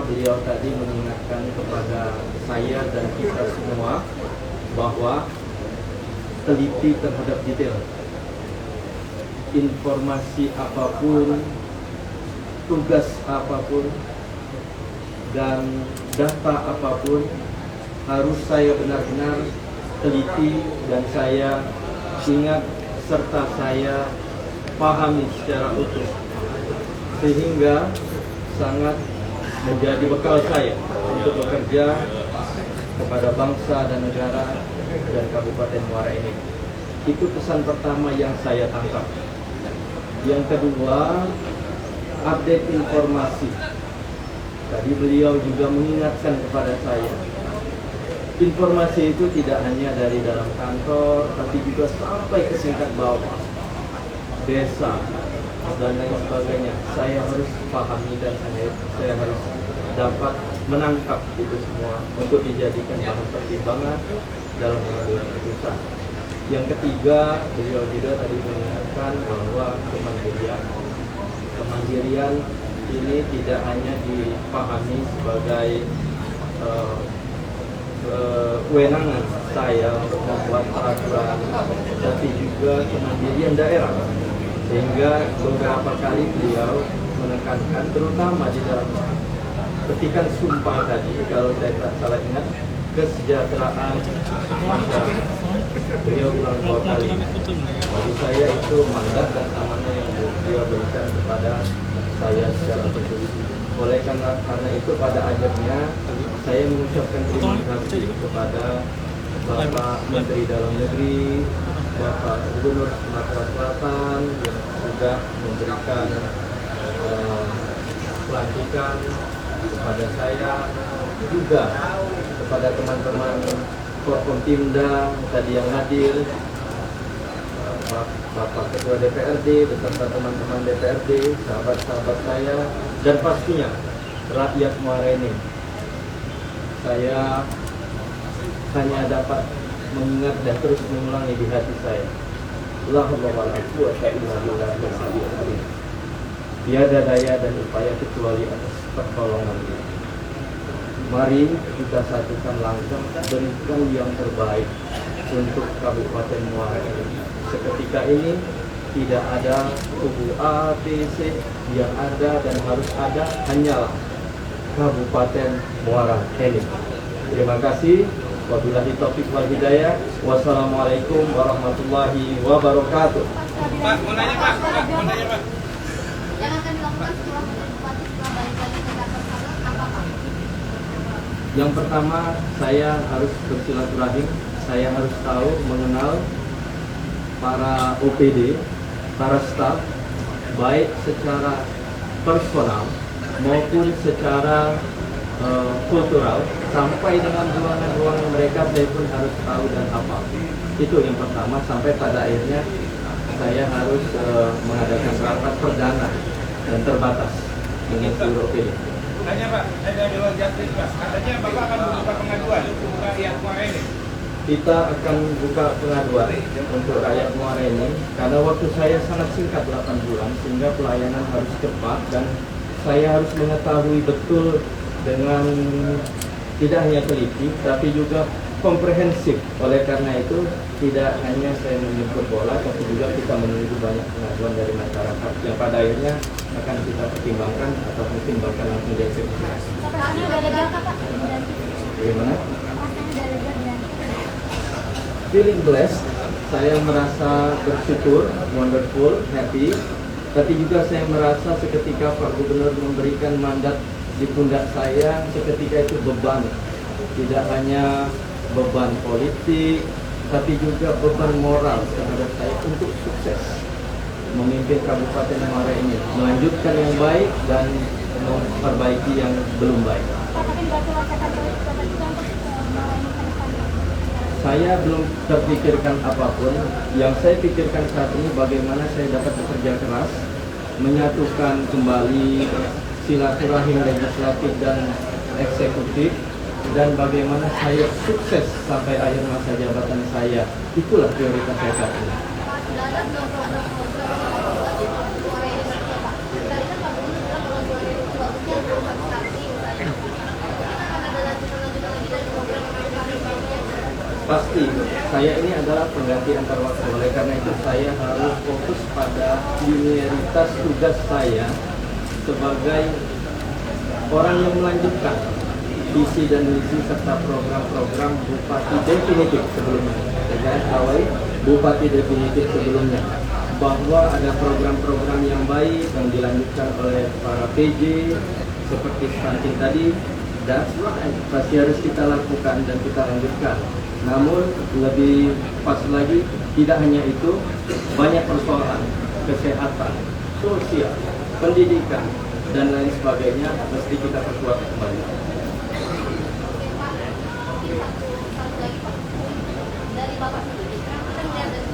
beliau tadi mengingatkan kepada saya dan kita semua bahwa teliti terhadap detail. Informasi apapun, tugas apapun, dan data apapun harus saya benar-benar teliti dan saya ingat serta saya pahami secara utuh, sehingga sangat menjadi bekal saya untuk bekerja kepada bangsa dan negara dan Kabupaten Muara Enim. Itu pesan pertama yang saya tangkap. Yang kedua, update informasi. Tadi beliau juga mengingatkan kepada saya, informasi itu tidak hanya dari dalam kantor, tapi juga sampai ke tingkat bawah, desa, dan lain sebagainya. Saya harus pahami dan saya harus dapat menangkap itu semua untuk dijadikan bahan pertimbangan dalam mengambil keputusan. Yang ketiga, beliau juga tadi mengingatkan bahwa kemandirian ini tidak hanya dipahami sebagai kewenangan saya untuk membuat peraturan, tapi juga kemandirian daerah. Sehingga beberapa kali beliau menekankan, terutama di dalam petikan sumpah tadi, kalau saya tak salah ingat, kesejahteraan masyarakat. Beliau bilang 2 kali. Bagi saya itu mandat dan amanah yang beliau berikan kepada saya secara pribadi. Oleh karena itu pada akhirnya saya mengucapkan terima kasih kepada Bapak Menteri Dalam Negeri, Bapak Gubernur Sumatera Selatan yang sudah memberikan pelantikan kepada saya, juga kepada teman-teman Forkompimda tadi yang hadir, Bapak Ketua DPRD beserta teman-teman DPRD, sahabat-sahabat saya, dan pastinya rakyat Muara Enim. Saya hanya dapat mengingat dan terus mengulangi di hati saya, la haula wala quwwata illa billahil aliyyil azim. Tiada daya dan upaya kecuali atas pertolongan Dia. Mari kita satukan langkah, berikan yang terbaik untuk Kabupaten Muara Enim. Seketika ini tidak ada kubu A, B, C, yang ada dan harus ada hanyalah Kabupaten Muara Enim. Terima kasih. Wabillahi taufiq wal hidayah. Wassalamualaikum warahmatullahi wabarakatuh. Pak, mau nanya Pak. Yang akan dilakukan setelah menjadi bupati setelah balik lagi ke kantor apa Pak? Yang pertama, saya harus bersilaturahim. Saya harus tahu, mengenal para OPD, para staf, baik secara personal maupun secara kultural, sampai dengan ruangan-ruangan mereka saya pun harus tahu dan hafal. Itu yang pertama, sampai pada akhirnya saya harus mengadakan rapat perdana dan terbatas dengan seluruh OPD. Tanya Pak, saya dari luar Jatris Pak. Katanya Bapak akan membuka pengaduan untuk rakyat Muara Enim. Kita akan buka pengaduan untuk rakyat Muara Enim karena waktu saya sangat singkat 8 bulan, sehingga pelayanan harus cepat dan saya harus mengetahui betul dengan tidak hanya teliti tapi juga komprehensif. Oleh karena itu tidak hanya saya menjemput bola, tapi juga kita menunggu banyak pengaduan dari masyarakat yang pada akhirnya akan kita pertimbangkan atau mungkin bahkan langsung dieksekusi. Bagaimana? Feeling blessed, saya merasa bersyukur, wonderful, happy. Tapi juga saya merasa seketika Pak Gubernur memberikan mandat di pundak saya, seketika itu beban. Tidak hanya beban politik, tapi juga beban moral terhadap saya untuk sukses memimpin Kabupaten Muara Enim, melanjutkan yang baik dan memperbaiki yang belum baik. Saya belum terpikirkan apapun. Yang saya pikirkan saat ini bagaimana saya dapat bekerja keras, menyatukan kembali silaturahim legislatif dan eksekutif, dan bagaimana saya sukses sampai akhir masa jabatan saya. Itulah prioritas saya saat ini. pasti saya ini adalah pengganti antar waktu. Oleh karena itu saya harus fokus pada linearitas tugas saya sebagai orang yang melanjutkan visi dan misi serta program-program Bupati definitif sebelumnya. Saya bawahi Bupati definitif sebelumnya, bahwa ada program-program yang baik yang dilanjutkan oleh para PJ seperti stunting tadi, dan pasti harus kita lakukan dan kita lanjutkan. Namun lebih pas lagi, tidak hanya itu, banyak persoalan kesehatan, sosial, pendidikan, dan lain sebagainya mesti kita perkuat kembali. Oke Pak, mungkin satu lagi Pak, dari Bapak sendiri, kan kita melihat dari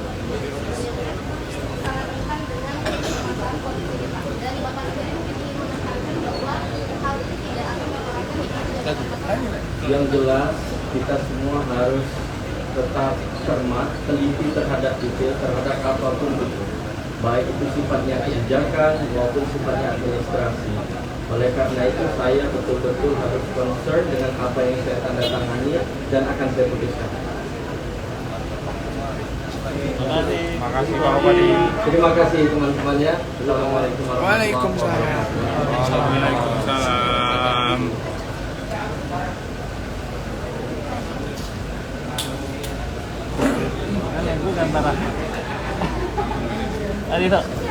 sangat rentan dengan permasalahan kondisi kita. Dari Bapak sendiri mungkin ingin menekankan bahwa hal ini tidak akan memperhatikan Yang jelas kita semua harus tetap cermat, teliti terhadap detail, terhadap apapun itu, baik itu sifatnya kebijakan maupun sifatnya administrasi. Oleh karena itu saya betul-betul harus concern dengan apa yang saya tanda tangani dan akan saya putuskan. Terima kasih Pak Bupati. Terima kasih teman-temannya. Assalamualaikum warahmatullahi wabarakatuh. Waalaikumsalam. Kan yang gue gambar. Tadi tuh.